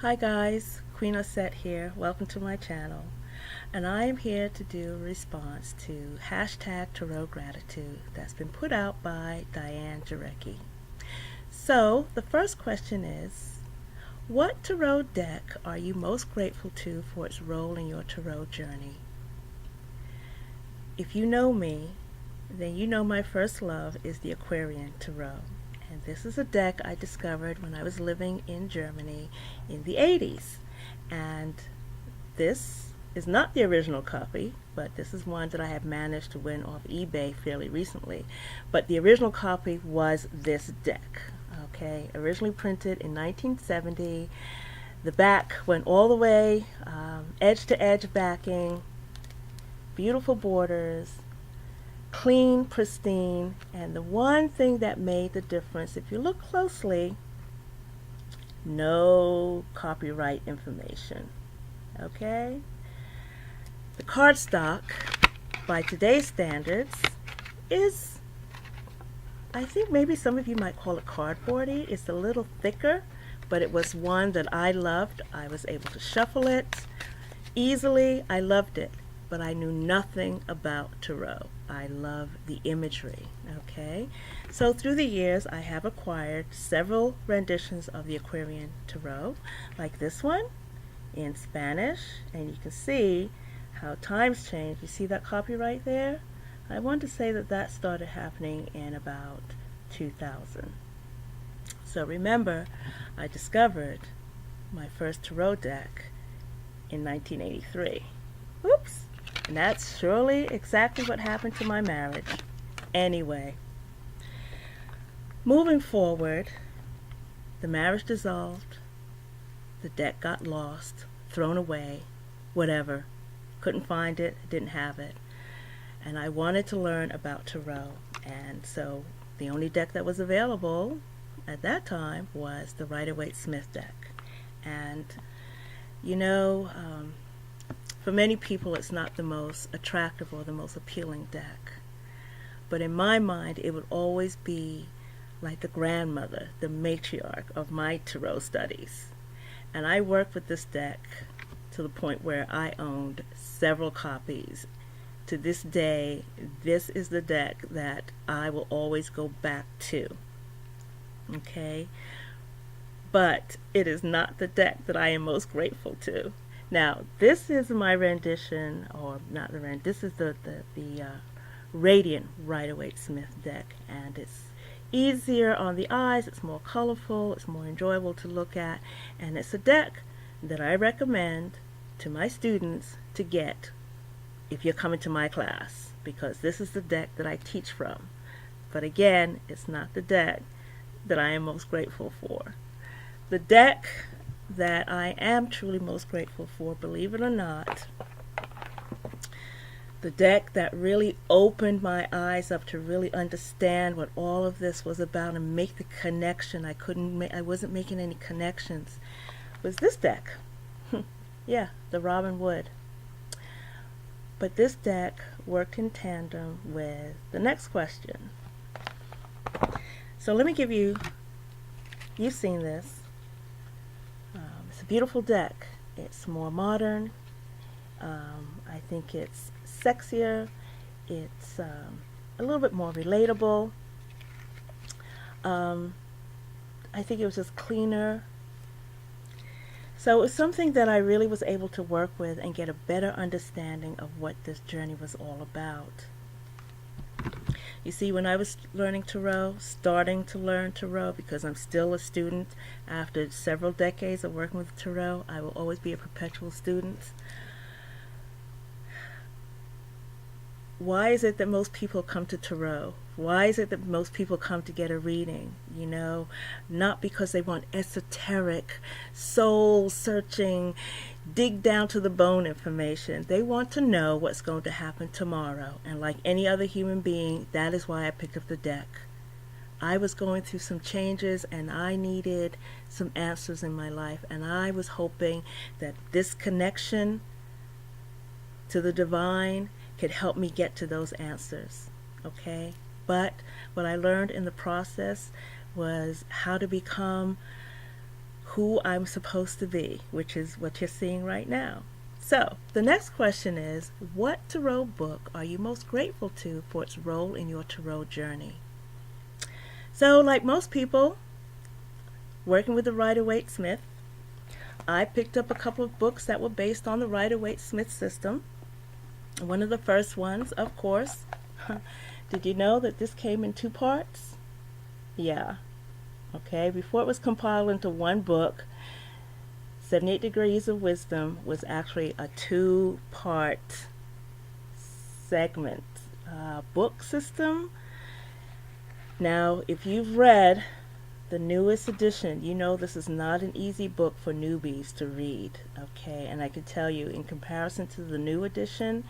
Hi guys, Queen Osette here. Welcome to my channel. And I am here to do a response to hashtag Tarot Gratitude that's been put out by Diane Jarecki. So the first question is, what tarot deck are you most grateful to for its role in your tarot journey? If you know me, then you know my first love is the Aquarian Tarot. And this is a deck I discovered when I was living in Germany in the 80s. And this is not the original copy, but this is one that I have managed to win off eBay fairly recently. But the original copy was this deck, okay? Originally printed in 1970. The back went all the way, edge to edge backing, beautiful borders, clean, pristine, and the one thing that made the difference, if you look closely, no copyright information. Okay? The cardstock, by today's standards, is, I think maybe some of you might call it cardboardy. It's a little thicker, but it was one that I loved. I was able to shuffle it easily. I loved it, but I knew nothing about tarot. I love the imagery, okay? So through the years, I have acquired several renditions of the Aquarian Tarot, like this one in Spanish, and you can see how times change. You see that copyright there? I want to say that that started happening in about 2000. So remember, I discovered my first tarot deck in 1983. Whoops! And that's surely exactly what happened to my marriage. Anyway, moving forward, the marriage dissolved, the deck got lost, thrown away, whatever. Couldn't find it, didn't have it. And I wanted to learn about tarot. And so the only deck that was available at that time was the Rider-Waite-Smith deck. And, you know, for many people, it's not the most attractive or the most appealing deck. But in my mind, it would always be like the grandmother, the matriarch of my tarot studies. And I worked with this deck to the point where I owned several copies. To this day, this is the deck that I will always go back to. Okay? But it is not the deck that I am most grateful to. Now, this is my rendition, or not the rendition, this is the Radiant Rider-Waite-Smith deck, and it's easier on the eyes, it's more colorful, it's more enjoyable to look at, and it's a deck that I recommend to my students to get if you're coming to my class, because this is the deck that I teach from. But again, it's not the deck that I am most grateful for. The deck that I am truly most grateful for, believe it or not, the deck that really opened my eyes up to really understand what all of this was about and make the connection. I wasn't making any connections, was this deck. Yeah, the Robin Wood. But this deck worked in tandem with the next question. So let me give you, you've seen this. It's a beautiful deck. It's more modern. I think it's sexier. It's a little bit more relatable. I think it was just cleaner. So it was something that I really was able to work with and get a better understanding of what this journey was all about. You see, when I was learning tarot, starting to learn tarot, because I'm still a student after several decades of working with tarot, I will always be a perpetual student. Why is it that most people come to tarot? Why is it that most people come to get a reading? You know, not because they want esoteric, soul-searching, dig down to the bone information. They want to know what's going to happen tomorrow. And like any other human being, that is why I picked up the deck. I was going through some changes and I needed some answers in my life. And I was hoping that this connection to the divine could help me get to those answers. Okay? But what I learned in the process was how to become who I'm supposed to be, which is what you're seeing right now. So, the next question is, what tarot book are you most grateful to for its role in your tarot journey? So, like most people, working with the Rider-Waite-Smith, I picked up a couple of books that were based on the Rider-Waite-Smith system. One of the first ones, of course, did you know that this came in 2 parts? Yeah. Okay, before it was compiled into one book, 78 Degrees of Wisdom was actually a 2-part segment book system. Now, if you've read the newest edition, you know this is not an easy book for newbies to read, okay? And I can tell you, in comparison to the new edition,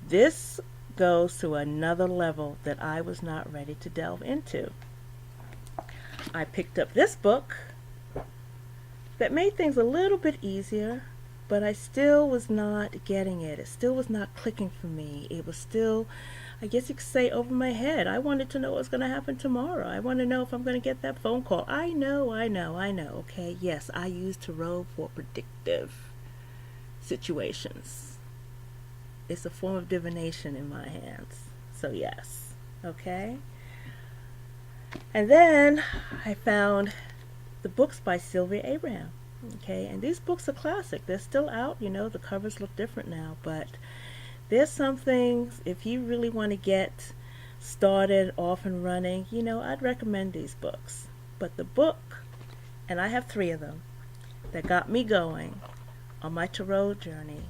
this goes to another level that I was not ready to delve into. I picked up this book that made things a little bit easier, but I still was not getting it. It still was not clicking for me. It was still, I guess you could say, over my head. I wanted to know what's going to happen tomorrow. I want to know if I'm going to get that phone call. I know, okay? Yes, I use tarot for predictive situations. It's a form of divination in my hands. So yes, okay? And then I found the books by Sylvia Abraham. Okay, and these books are classic. They're still out, you know, the covers look different now, but there's some things, if you really want to get started off and running, you know, I'd recommend these books. But the book, and I have 3 of them, that got me going on my tarot journey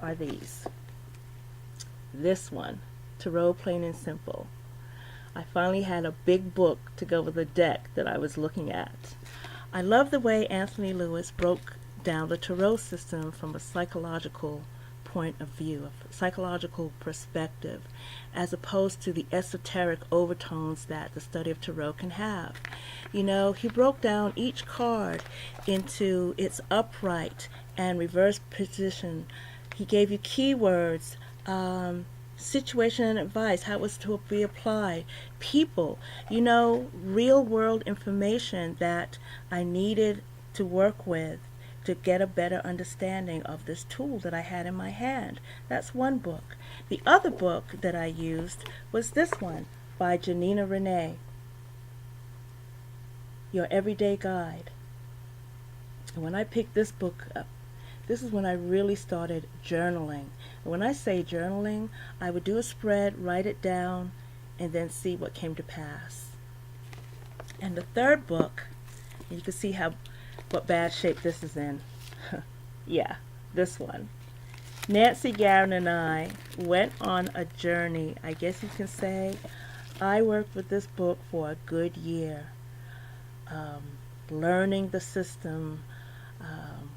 are these. This one, Tarot Plain and Simple. I finally had a big book to go with the deck that I was looking at. I love the way Anthony Lewis broke down the tarot system from a psychological point of view, a psychological perspective, as opposed to the esoteric overtones that the study of tarot can have. You know, he broke down each card into its upright and reverse position. He gave you keywords, situation and advice, how it was to be applied, people, you know, real world information that I needed to work with to get a better understanding of this tool that I had in my hand. That's one book. The other book that I used was this one by Janina Renee, Your Everyday Guide. And when I picked this book up, this is when I really started journaling. And when I say journaling, I would do a spread, write it down, and then see what came to pass. And the third book, you can see what bad shape this is in. Yeah, this one. Nancy Garrett and I went on a journey, I guess you can say. I worked with this book for a good year, learning the system,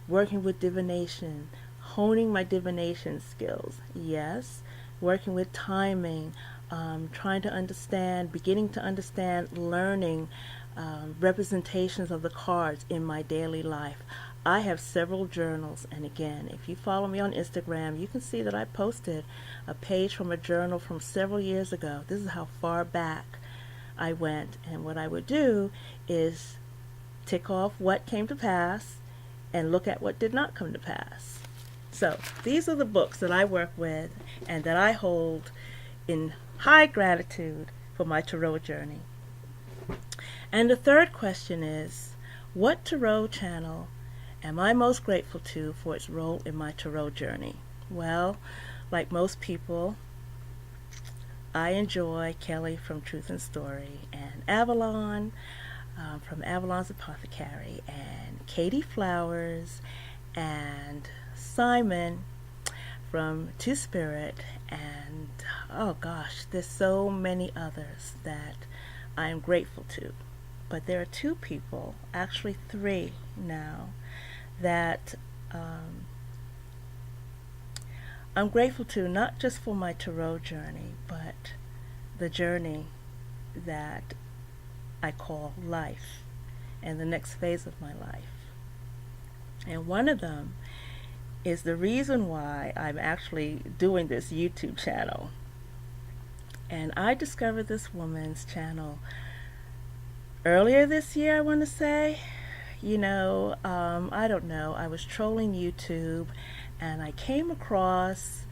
working with divination, honing my divination skills, yes, working with timing, trying to understand, beginning to understand, learning representations of the cards in my daily life. I have several journals, and again, if you follow me on Instagram, you can see that I posted a page from a journal from several years ago. This is how far back I went, and what I would do is tick off what came to pass and look at what did not come to pass. So these are the books that I work with and that I hold in high gratitude for my tarot journey. And the third question is, what tarot channel am I most grateful to for its role in my tarot journey? Well, like most people, I enjoy Kelly from Truth and Story, and Avalon from Avalon's Apothecary, and Katie Flowers, and Simon from Two Spirit, and oh gosh, there's so many others that I am grateful to. But there are 2 people, actually 3 now, that I'm grateful to, not just for my tarot journey, but the journey that I call life and the next phase of my life. And one of them is the reason why I'm actually doing this YouTube channel. And I discovered this woman's channel earlier this year, I want to say. I don't know. I was trolling YouTube and I came across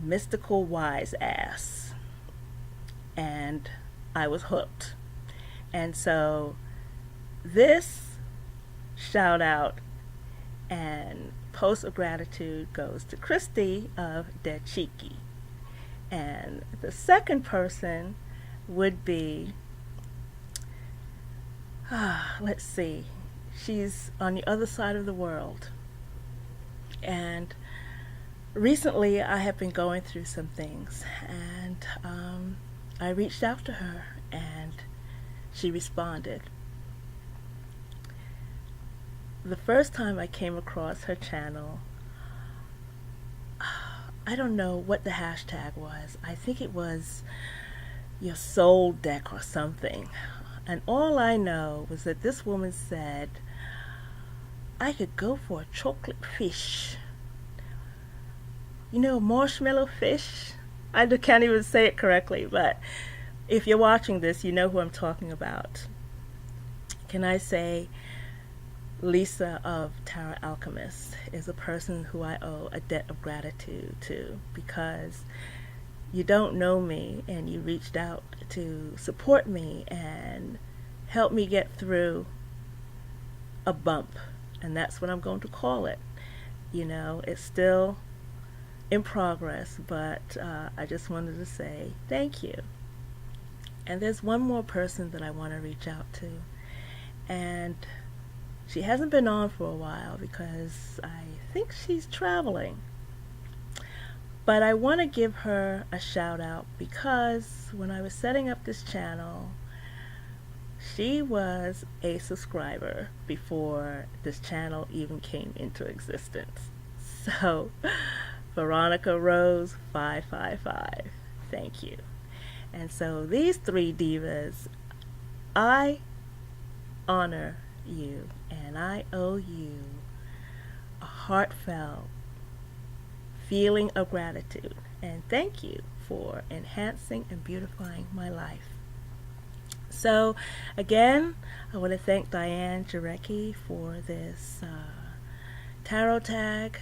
Mystical Wise Ass and I was hooked. And so this shout out and post of gratitude goes to Christy of Dead Cheeky. And the second person would be, let's see, she's on the other side of the world. And recently I have been going through some things, and I reached out to her and she responded. The first time I came across her channel, I don't know what the hashtag was. I think it was your soul deck or something. And all I know was that this woman said, I could go for a chocolate fish. You know, marshmallow fish? I can't even say it correctly, but if you're watching this, you know who I'm talking about. Can I say Lisa of Tarot Alchemist is a person who I owe a debt of gratitude to, because you don't know me and you reached out to support me and help me get through a bump, and that's what I'm going to call it. It's still in progress, but I just wanted to say thank you. And there's one more person that I want to reach out to, and she hasn't been on for a while because I think she's traveling. But I want to give her a shout out because when I was setting up this channel, she was a subscriber before this channel even came into existence. So, Veronica Rose 555, thank you. And so these three divas, I honor you, and I owe you a heartfelt feeling of gratitude, and thank you for enhancing and beautifying my life. So again, I want to thank Diane Jarecki for this tarot tag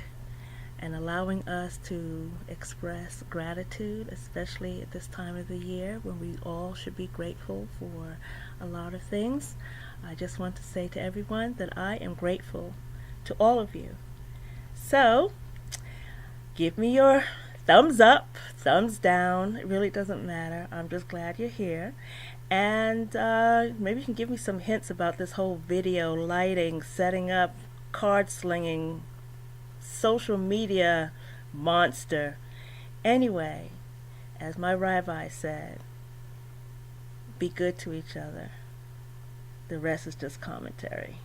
and allowing us to express gratitude, especially at this time of the year when we all should be grateful for a lot of things. I just want to say to everyone that I am grateful to all of you. So, give me your thumbs up, thumbs down. It really doesn't matter. I'm just glad you're here. And maybe you can give me some hints about this whole video, lighting, setting up, card slinging, social media monster. Anyway, as my rabbi said, be good to each other. The rest is just commentary.